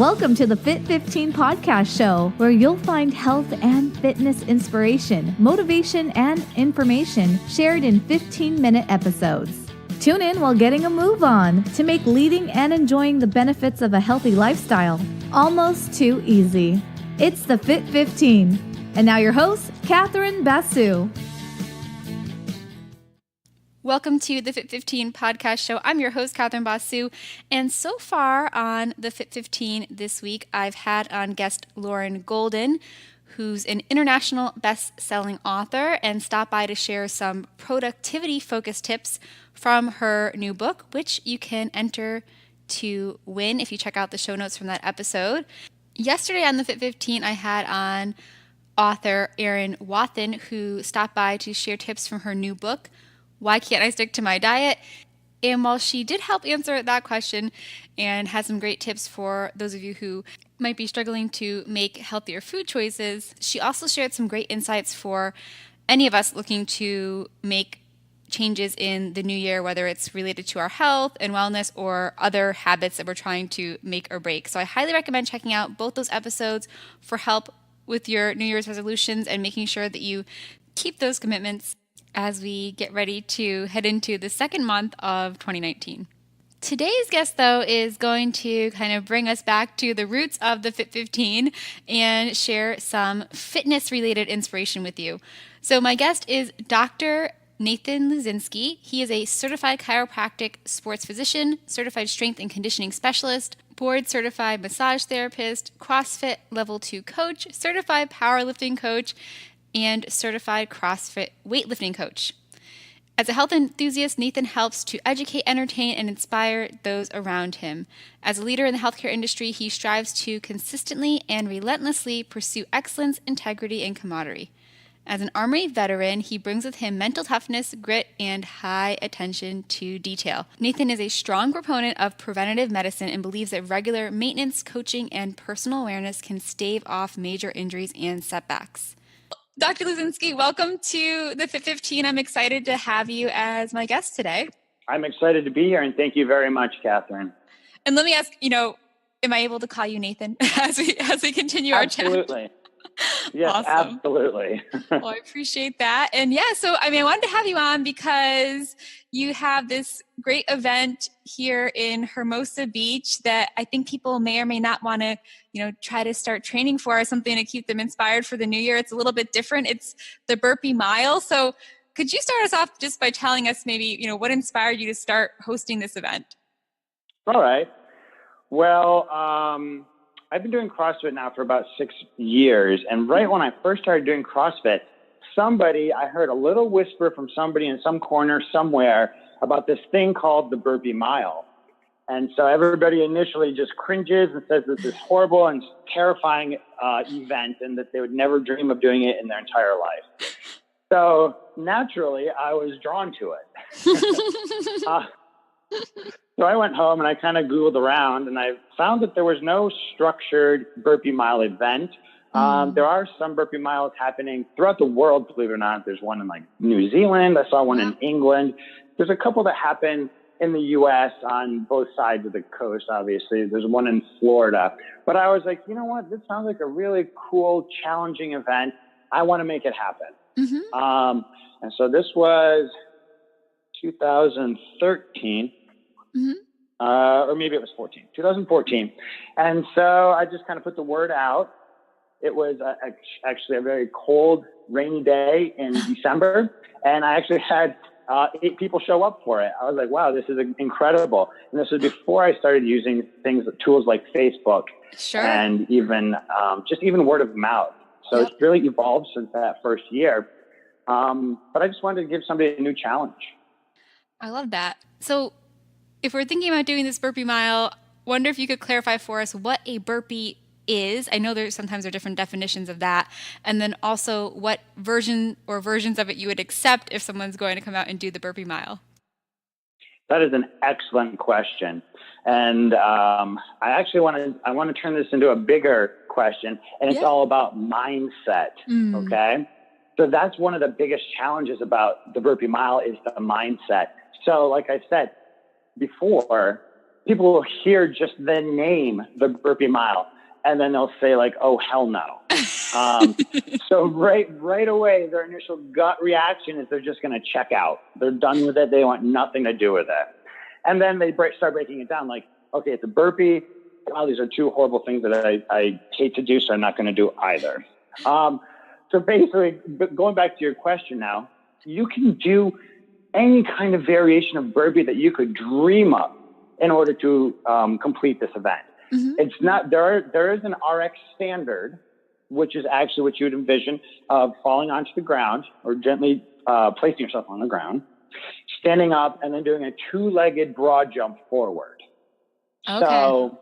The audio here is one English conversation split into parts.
Welcome to the Fit 15 podcast show, where you'll find health and fitness inspiration, motivation, and information shared in 15-minute episodes. Tune in while getting a move on to make leading and enjoying the benefits of a healthy lifestyle almost too easy. It's the Fit 15. And now your host, Catherine Basu. Welcome to the Fit 15 podcast show. I'm your host, Catherine Basu, and so far on the Fit 15 this week, I've had on guest Lauren Golden, who's an international best-selling author, and stopped by to share some productivity-focused tips from her new book, which you can enter to win if you check out the show notes from that episode. Yesterday on the Fit 15, I had on author Erin Wathen, who stopped by to share tips from her new book, Why Can't I Stick to My Diet? And while she did help answer that question and has some great tips for those of you who might be struggling to make healthier food choices, she also shared some great insights for any of us looking to make changes in the new year, whether it's related to our health and wellness or other habits that we're trying to make or break. So I highly recommend checking out both those episodes for help with your New Year's resolutions and making sure that you keep those commitments as we get ready to head into the second month of 2019. Today's guest, though, is going to kind of bring us back to the roots of the Fit 15 and share some fitness-related inspiration with you. So my guest is Dr. Nathan Luczynski. He is a certified chiropractic sports physician, certified strength and conditioning specialist, board-certified massage therapist, CrossFit Level 2 coach, certified powerlifting coach, and certified CrossFit weightlifting coach. As a health enthusiast, Nathan helps to educate, entertain, and inspire those around him. As a leader in the healthcare industry, he strives to consistently and relentlessly pursue excellence, integrity, and camaraderie. As an Army veteran, he brings with him mental toughness, grit, and high attention to detail. Nathan is a strong proponent of preventative medicine and believes that regular maintenance, coaching, and personal awareness can stave off major injuries and setbacks. Dr. Luczynski, welcome to the Fit 15. I'm excited to have you as my guest today. I'm excited to be here, and thank you very much, Catherine. And let me ask, am I able to call you Nathan as we continue our chat? Absolutely. Yes, Awesome. Absolutely. Well, I appreciate that. And yeah, so I wanted to have you on because you have this great event here in Hermosa Beach that I think people may or may not want to, try to start training for, or something to keep them inspired for the new year. It's a little bit different. It's the Burpee Mile. So could you start us off just by telling us maybe, what inspired you to start hosting this event? All right. Well, I've been doing CrossFit now for about 6 years. And right when I first started doing CrossFit, I heard a little whisper from somebody in some corner somewhere about this thing called the Burpee Mile. And so everybody initially just cringes and says this is horrible and terrifying event and that they would never dream of doing it in their entire life. So naturally, I was drawn to it. So I went home and I kind of Googled around and I found that there was no structured Burpee Mile event. There are some Burpee Miles happening throughout the world, believe it or not. There's one in New Zealand. I saw one in England. There's a couple that happen in the U.S. on both sides of the coast, obviously. There's one in Florida. But I was like, you know what? This sounds like a really cool, challenging event. I want to make it happen. Mm-hmm. And so this was 2013. Mm-hmm. Or maybe it was 2014. And so I just kind of put the word out. It was actually a very cold, rainy day in December. And I actually had 8 people show up for it. I was like, wow, this is incredible. And this was before I started using tools like Facebook. Sure. And even word of mouth. So It's really evolved since that first year. But I just wanted to give somebody a new challenge. I love that. So if we're thinking about doing this Burpee Mile, wonder if you could clarify for us what a burpee is. I know sometimes there are different definitions of that. And then also what version or versions of it you would accept if someone's going to come out and do the Burpee Mile. That is an excellent question. And I want to turn this into a bigger question, and it's all about mindset. Okay. So that's one of the biggest challenges about the Burpee Mile is the mindset. So like I said before, people will hear just the name, the Burpee Mile, and then they'll say like, oh, hell no. So right away, their initial gut reaction is they're just going to check out. They're done with it. They want nothing to do with it. And then they start breaking it down like, okay, it's a burpee. Wow, these are two horrible things that I hate to do, so I'm not going to do either. So basically, going back to your question now, you can do any kind of variation of burpee that you could dream up in order to complete this event. Mm-hmm. It's not, there is an RX standard, which is actually what you would envision of falling onto the ground or gently placing yourself on the ground, standing up, and then doing a two-legged broad jump forward. Okay. So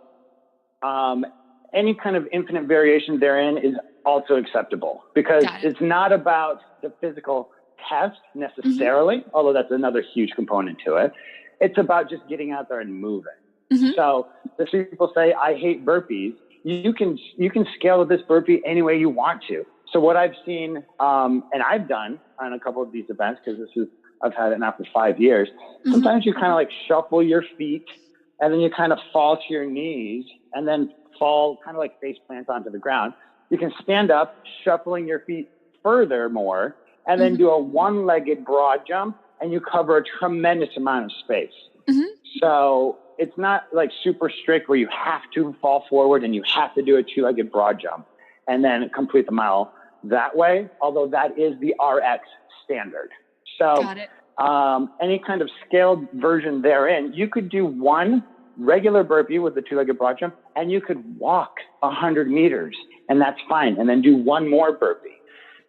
any kind of infinite variation therein is also acceptable because it's not about the physical test necessarily, mm-hmm. although that's another huge component to it. It's about just getting out there and moving. Mm-hmm. So the people say, I hate burpees. You can scale this burpee any way you want to. So what I've seen, and I've done on a couple of these events, because I've had it now for 5 years. Mm-hmm. Sometimes you kind of like shuffle your feet and then you kind of fall to your knees and then fall kind of like face plants onto the ground. You can stand up, shuffling your feet furthermore, and then mm-hmm. do a one-legged broad jump, and you cover a tremendous amount of space. Mm-hmm. So it's not like super strict where you have to fall forward and you have to do a two-legged broad jump and then complete the mile that way, although that is the RX standard. So any kind of scaled version therein, you could do one regular burpee with the two-legged broad jump, and you could walk 100 meters, and that's fine, and then do one more burpee.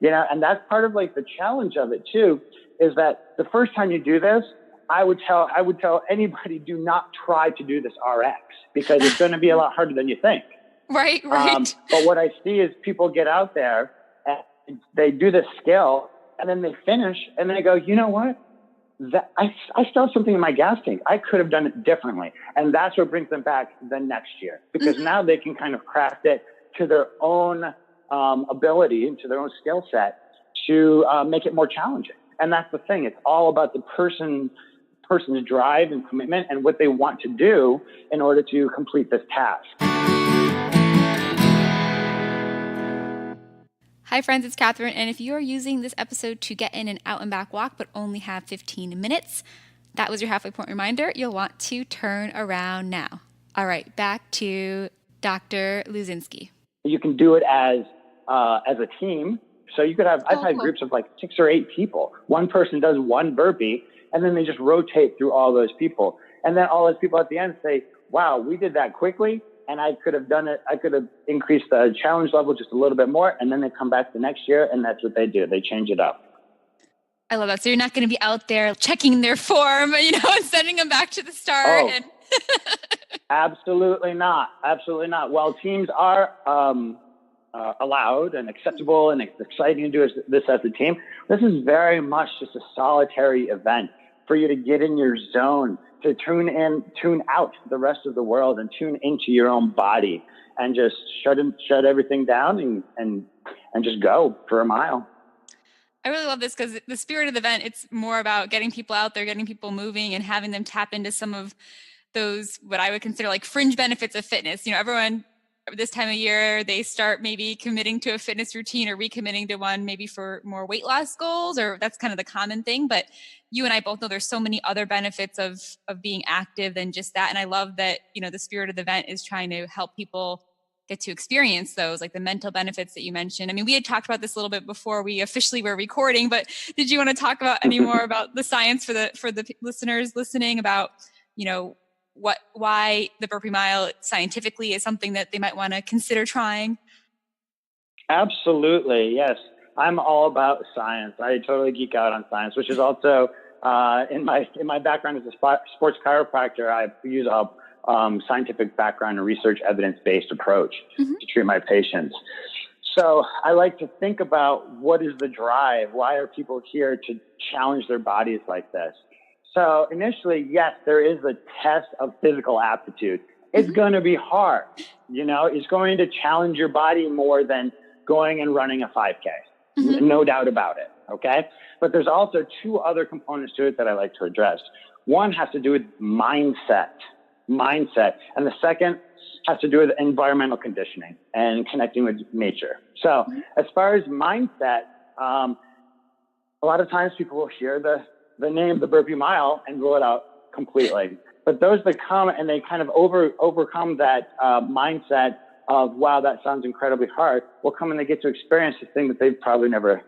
You know, and that's part of like the challenge of it too, is that the first time you do this, I would tell anybody, do not try to do this RX because it's going to be a lot harder than you think. Right. But what I see is people get out there and they do this scale and then they finish and they go, you know what? I still have something in my gas tank. I could have done it differently. And that's what brings them back the next year because mm-hmm. now they can kind of craft it to their own ability and to their own skill set to make it more challenging. And that's the thing. It's all about the person's drive and commitment and what they want to do in order to complete this task. Hi friends, it's Catherine, and if you are using this episode to get in an out and back walk but only have 15 minutes, that was your halfway point reminder. You'll want to turn around now. All right, back to Dr. Luczynski. You can do it as a team. So you could have, I've had groups of like 6 or 8 people. One person does one burpee and then they just rotate through all those people. And then all those people at the end say, wow, we did that quickly. And I could have done it. I could have increased the challenge level just a little bit more. And then they come back the next year and that's what they do. They change it up. I love that. So you're not going to be out there checking their form, and sending them back to the start. Absolutely not. Absolutely not. While teams are, allowed and acceptable and exciting to do this as a team, this is very much just a solitary event for you to get in your zone, to tune out the rest of the world and tune into your own body and just shut everything down and just go for a mile. I really love this because the spirit of the event, it's more about getting people out there, getting people moving and having them tap into some of those, what I would consider like fringe benefits of fitness. Everyone this time of year, they start maybe committing to a fitness routine or recommitting to one maybe for more weight loss goals, or that's kind of the common thing. But you and I both know there's so many other benefits of being active than just that. And I love that, the spirit of the event is trying to help people get to experience those, like the mental benefits that you mentioned. I mean, we had talked about this a little bit before we officially were recording, but did you want to talk about any more about the science for the listeners listening about, why the Burpee Mile scientifically is something that they might want to consider trying? Absolutely. Yes. I'm all about science. I totally geek out on science, which is also in my background as a sports chiropractor. I use a scientific background and research evidence-based approach mm-hmm. to treat my patients. So I like to think about what is the drive? Why are people here to challenge their bodies like this? So initially, yes, there is a test of physical aptitude. It's mm-hmm. going to be hard. It's going to challenge your body more than going and running a 5K. Mm-hmm. No doubt about it. Okay. But there's also 2 other components to it that I like to address. One has to do with mindset. mindset. And the second has to do with environmental conditioning and connecting with nature. So as far as mindset, a lot of times people will hear the name, the Burpee Mile, and rule it out completely. But those that come and they kind of overcome that mindset of, wow, that sounds incredibly hard, will come and they get to experience the thing that they've probably never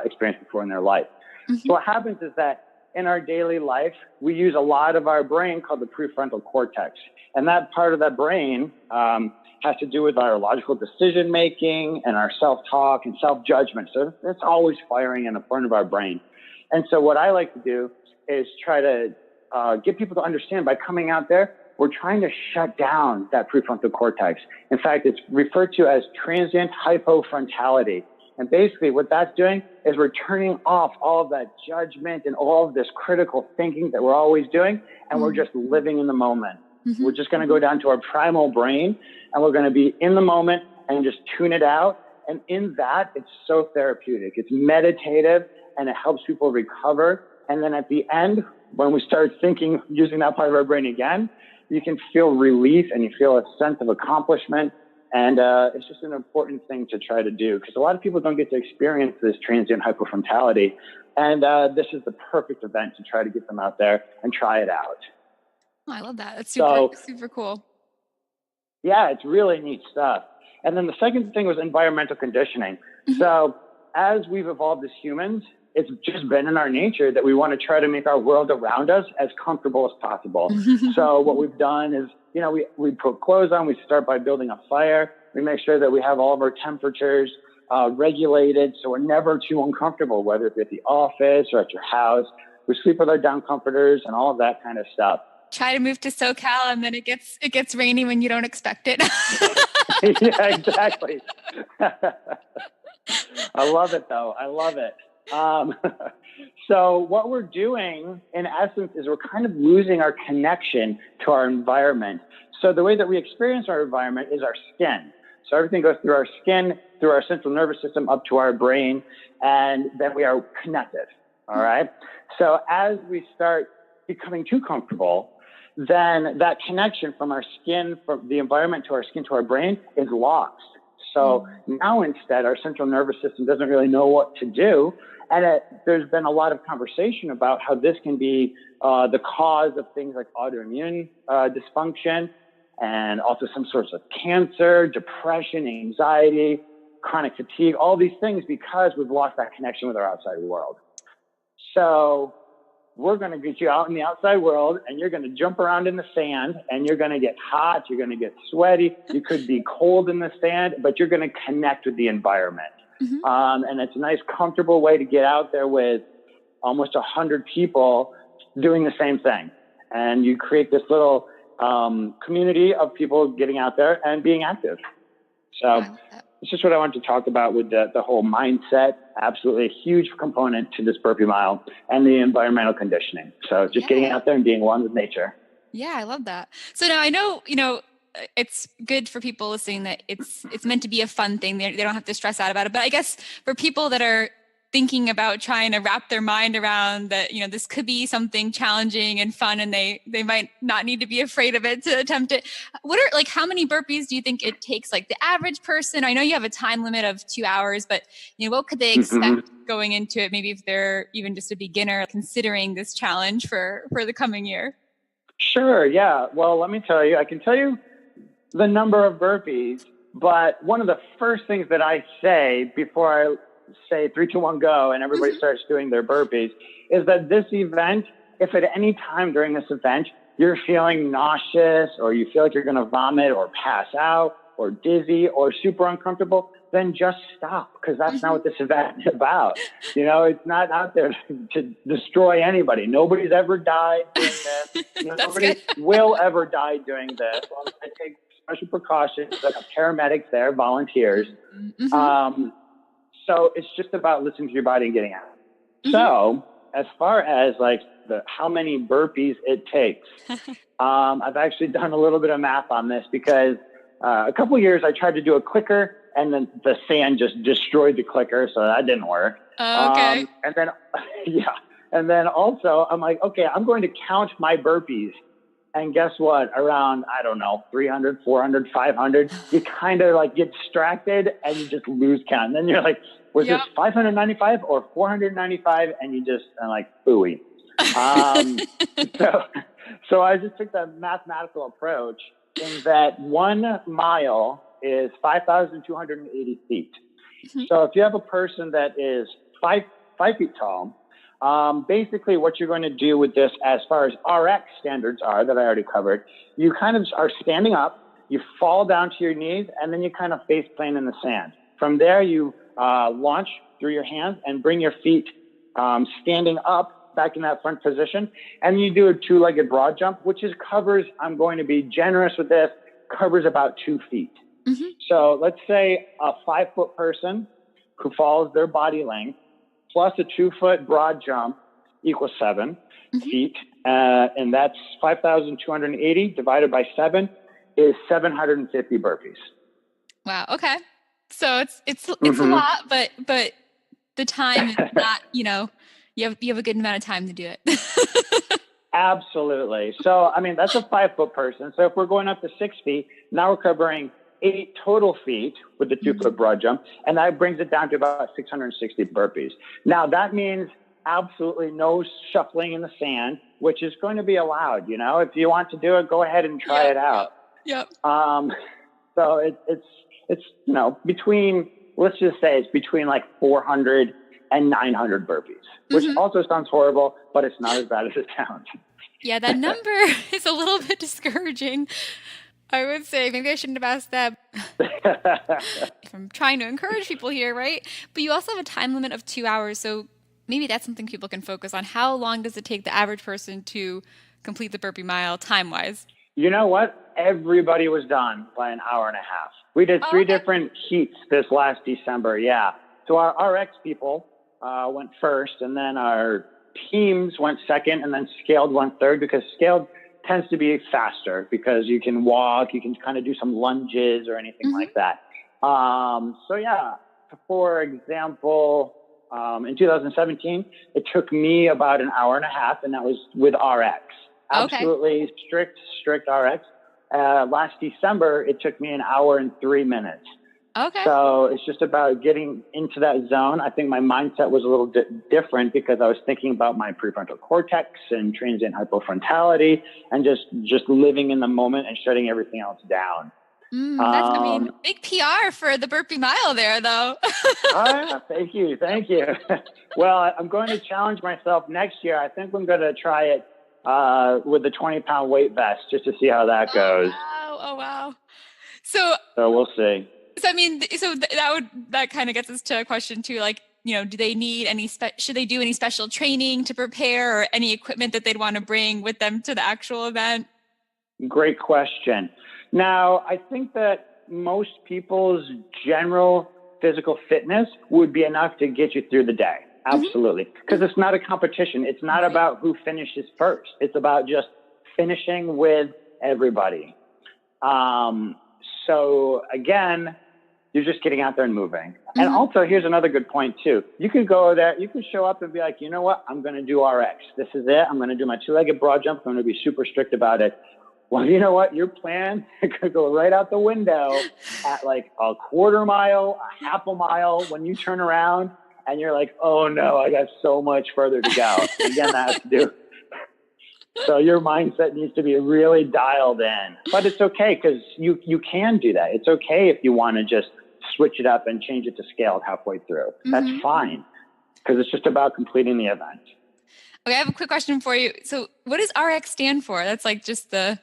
experienced before in their life. So what happens is that in our daily life, we use a lot of our brain called the prefrontal cortex. And that part of that brain has to do with our logical decision making and our self-talk and self-judgment. So it's always firing in the front of our brain. And so what I like to do is try to get people to understand by coming out there, we're trying to shut down that prefrontal cortex. In fact, it's referred to as transient hypofrontality. And basically what that's doing is we're turning off all of that judgment and all of this critical thinking that we're always doing. And we're just living in the moment. We're just going to go down to our primal brain and we're going to be in the moment and just tune it out. And in that, it's so therapeutic. It's meditative and it helps people recover. And then at the end, when we start thinking, using that part of our brain again, you can feel relief and you feel a sense of accomplishment. And it's just an important thing to try to do because a lot of people don't get to experience this transient hypofrontality. And this is the perfect event to try to get them out there and try it out. Oh, I love that. That's super cool. Yeah, it's really neat stuff. And then the second thing was environmental conditioning. So as we've evolved as humans, it's just been in our nature that we want to try to make our world around us as comfortable as possible. So what we've done is, we put clothes on. We start by building a fire. We make sure that we have all of our temperatures regulated so we're never too uncomfortable, whether it's at the office or at your house. We sleep with our down comforters and all of that kind of stuff. Try to move to SoCal and then it gets rainy when you don't expect it. Yeah, exactly. I love it though. I love it. So what we're doing in essence is we're kind of losing our connection to our environment. So the way that we experience our environment is our skin. So everything goes through our skin, through our central nervous system up to our brain, and then we are connected. All right. So as we start becoming too comfortable, then that connection from our skin, from the environment to our skin to our brain is lost. So now instead, our central nervous system doesn't really know what to do. And there's been a lot of conversation about how this can be the cause of things like autoimmune dysfunction and also some sorts of cancer, depression, anxiety, chronic fatigue, all these things because we've lost that connection with our outside world. So we're going to get you out in the outside world and you're going to jump around in the sand and you're going to get hot. You're going to get sweaty. You could be cold in the sand, but you're going to connect with the environment. And it's a nice, comfortable way to get out there with almost 100 people doing the same thing. And you create this little community of people getting out there and being active. So it's just what I want to talk about with the whole mindset. Absolutely a huge component to this Burpee Mile and the environmental conditioning. So just getting out there and being one with nature. Yeah, I love that. So now I know, it's good for people listening that it's meant to be a fun thing. They don't have to stress out about it. But I guess for people that are thinking about trying to wrap their mind around that, this could be something challenging and fun and they might not need to be afraid of it to attempt it. How many burpees do you think it takes? Like the average person, I know you have a time limit of 2 hours, but what could they expect going into it? Maybe if they're even just a beginner considering this challenge for the coming year. Sure. Yeah. Well, let me tell you, I can tell you the number of burpees, but one of the first things that I say before I say 3, 2, 1, go, and everybody starts doing their burpees is that this event, if at any time during this event, you're feeling nauseous or you feel like you're going to vomit or pass out or dizzy or super uncomfortable, then just stop because that's not what this event is about. It's not out there to destroy anybody. Nobody's ever died doing this. Nobody will ever die doing this. I take special precautions, like paramedics there, volunteers. So it's just about listening to your body and getting out. So as far as how many burpees it takes, I've actually done a little bit of math on this because a couple of years I tried to do a clicker and then the sand just destroyed the clicker. So that didn't work. Okay. And then also I'm like, okay, I'm going to count my burpees And guess what? Around, I don't know, 300, 400, 500, you kind of like get distracted and you just lose count. And then you're like, was this 595 or 495? And you just are like, ooey. So I just took the mathematical approach in that 1 mile is 5,280 feet. Mm-hmm. So if you have a person that is 5 feet tall, basically what you're going to do with this, as far as RX standards are, that I already covered, you kind of are standing up, you fall down to your knees, and then you kind of face plant in the sand. From there, you launch through your hands and bring your feet standing up back in that front position. And you do a 2-legged broad jump, which covers, I'm going to be generous with this, covers about 2 feet. Mm-hmm. So let's say a 5-foot person who follows their body length plus a 2-foot broad jump equals 7 feet. And that's 5,280 divided by 7 is 750 burpees. Wow. Okay. So it's a lot, but the time is not, you have a good amount of time to do it. Absolutely. So, I mean, that's a 5-foot person. So if we're going up to 6 feet, now we're covering 8 total feet with the 2-foot broad jump. And that brings it down to about 660 burpees. Now that means absolutely no shuffling in the sand, which is going to be allowed. If you want to do it, go ahead and try it out. Yep. So it's between, let's just say it's between like 400 and 900 burpees, which also sounds horrible, but it's not as bad as it sounds. Yeah, that number is a little bit discouraging. I would say maybe I shouldn't have asked that. I'm trying to encourage people here, right? But you also have a time limit of 2 hours. So maybe that's something people can focus on. How long does it take the average person to complete the Burpee Mile time-wise? You know what? Everybody was done by an hour and a half. We did 3 different heats this last December. Yeah. So our RX people went first, and then our teams went second, and then scaled went third, because scaled tends to be faster because you can walk, you can kind of do some lunges or anything like that. So yeah, for example, in 2017, it took me about an hour and a half, and that was with RX. Absolutely strict RX. Last December, it took me an hour and 3 minutes. Okay. So it's just about getting into that zone. I think my mindset was a little bit different because I was thinking about my prefrontal cortex and transient hypofrontality and just living in the moment and shutting everything else down. That's, big PR for the Burpee Mile there, though. Thank you. Well, I'm going to challenge myself next year. I think I'm going to try it with the 20-pound weight vest just to see how that goes. Oh, wow. So we'll see. So, I mean, that kind of gets us to a question too, like, do they need should they do any special training to prepare, or any equipment that they'd want to bring with them to the actual event? Great question. Now, I think that most people's general physical fitness would be enough to get you through the day. Absolutely. Because it's not a competition. It's not about who finishes first. It's about just finishing with everybody. So again, you're just getting out there and moving. And also, here's another good point too. You could go there, you could show up and be like, you know what? I'm going to do RX. This is it. I'm going to do my 2-legged broad jump. I'm going to be super strict about it. Well, you know what? Your plan could go right out the window at like a 1/4 mile, a 1/2 mile, when you turn around and you're like, oh no, I got so much further to go. Again, that has to do. So your mindset needs to be really dialed in, but it's okay, because you can do that. It's okay if you want to just switch it up and change it to scaled halfway through. That's fine, because it's just about completing the event. Okay, I have a quick question for you. So what does RX stand for? That's like just the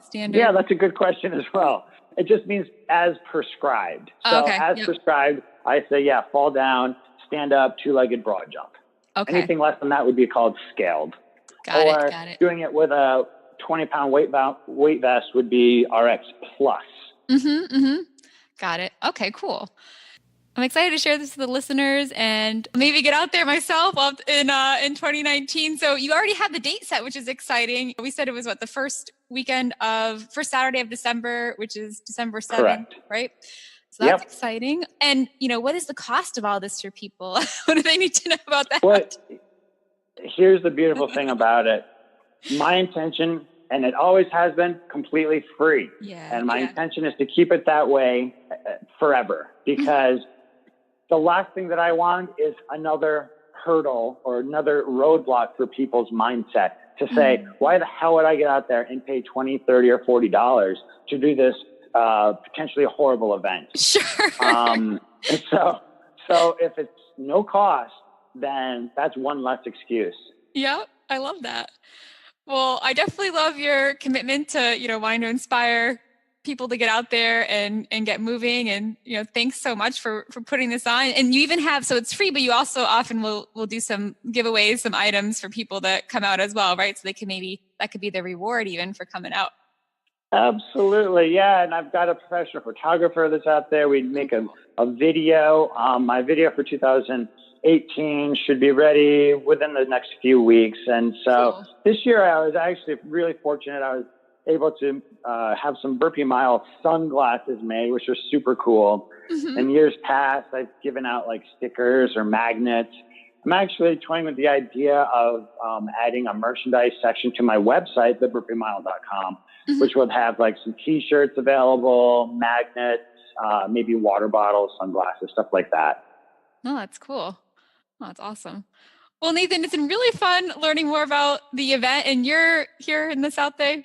standard. Yeah, that's a good question as well. It just means as prescribed. So prescribed, I say, fall down, stand up, 2-legged broad jump. Okay. Anything less than that would be called scaled. Got it. Doing it with a 20-pound weight vest would be RX plus. Got it. Okay, cool. I'm excited to share this with the listeners and maybe get out there myself in 2019. So you already have the date set, which is exciting. We said it was the first Saturday of December, which is December 7th, Correct. Right? So that's exciting. And, what is the cost of all this for people? What do they need to know about that? Well, here's the beautiful thing about it. My intention and it always has been, completely free. And my intention is to keep it that way forever, because the last thing that I want is another hurdle or another roadblock for people's mindset to say, why the hell would I get out there and pay $20, $30, or $40 to do this potentially horrible event? Sure. And so if it's no cost, then that's one less excuse. Yeah, I love that. Well, I definitely love your commitment to, wanting to inspire people to get out there and get moving. And, thanks so much for putting this on. And you even have, so it's free, but you also often will do some giveaways, some items for people that come out as well, right? So they can that could be the reward even for coming out. Absolutely. Yeah. And I've got a professional photographer that's out there. We'd make a video. My video for 2018 should be ready within the next few weeks. And so This year I was actually really fortunate. I was able to have some Burpee Mile sunglasses made, which are super cool. In years past, I've given out like stickers or magnets. I'm actually toying with the idea of adding a merchandise section to my website, theburpeemile.com, which would have like some t-shirts available, magnets, maybe water bottles, sunglasses, stuff like that. Oh, that's cool. Oh, that's awesome. Well, Nathan, it's been really fun learning more about the event, and you're here in the South Bay?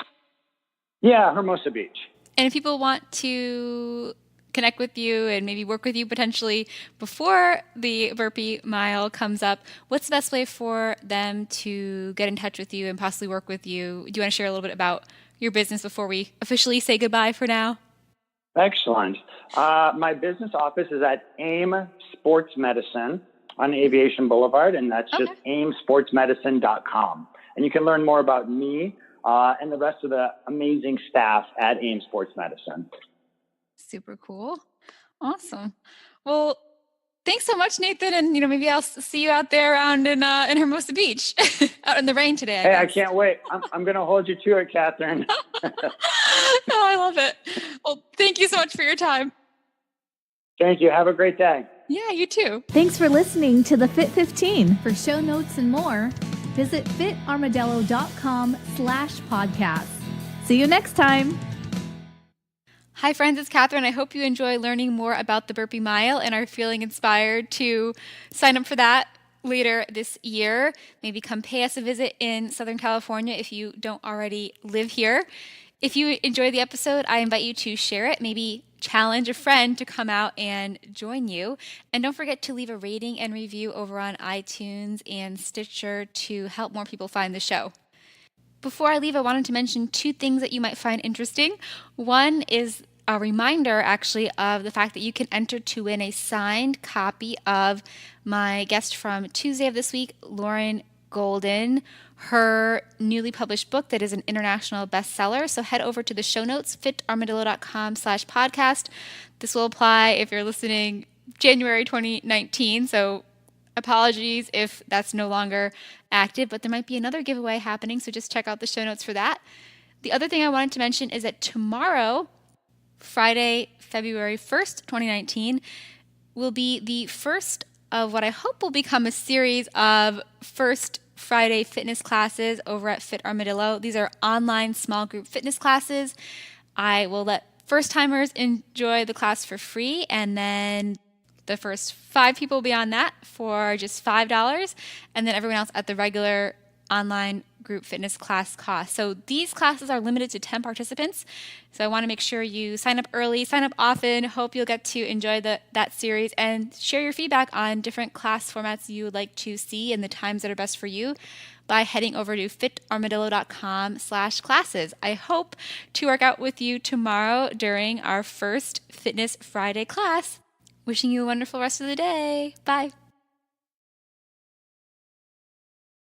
Yeah, Hermosa Beach. And if people want to connect with you and maybe work with you potentially before the Burpee Mile comes up, what's the best way for them to get in touch with you and possibly work with you? Do you want to share a little bit about your business before we officially say goodbye for now? Excellent. My business office is at AIM Sports Medicine on Aviation Boulevard, and that's just aimsportsmedicine.com. And you can learn more about me and the rest of the amazing staff at AIM Sports Medicine. Super cool. Awesome. Well, thanks so much, Nathan. And, maybe I'll see you out there around in Hermosa Beach out in the rain today. I can't wait. I'm going to hold you to it, Catherine. Oh, I love it. Well, thank you so much for your time. Thank you. Have a great day. Yeah, you too. Thanks for listening to the Fit 15. For show notes and more, visit fitarmadillo.com/podcast. See you next time. Hi friends, it's Catherine. I hope you enjoy learning more about the Burpee Mile and are feeling inspired to sign up for that later this year. Maybe come pay us a visit in Southern California if you don't already live here. If you enjoyed the episode, I invite you to share it, maybe challenge a friend to come out and join you. And don't forget to leave a rating and review over on iTunes and Stitcher to help more people find the show. Before I leave, I wanted to mention two things that you might find interesting. One is a reminder, actually, of the fact that you can enter to win a signed copy of my guest from Tuesday of this week, Lauren Golden, her newly published book that is an international bestseller. So head over to the show notes, fitarmadillo.com/podcast. This will apply if you're listening January 2019. So apologies if that's no longer active, but there might be another giveaway happening. So just check out the show notes for that. The other thing I wanted to mention is that tomorrow, Friday, February 1st, 2019, will be the first of what I hope will become a series of First Friday fitness classes over at Fit Armadillo. These are online small group fitness classes. I will let first-timers enjoy the class for free, and then the first 5 people beyond that for just $5, and then everyone else at the regular online group fitness class cost. So these classes are limited to 10 participants. So I want to make sure you sign up early, sign up often. Hope you'll get to enjoy that series and share your feedback on different class formats you would like to see and the times that are best for you by heading over to fitarmadillo.com/classes. I hope to work out with you tomorrow during our first Fitness Friday class. Wishing you a wonderful rest of the day. Bye.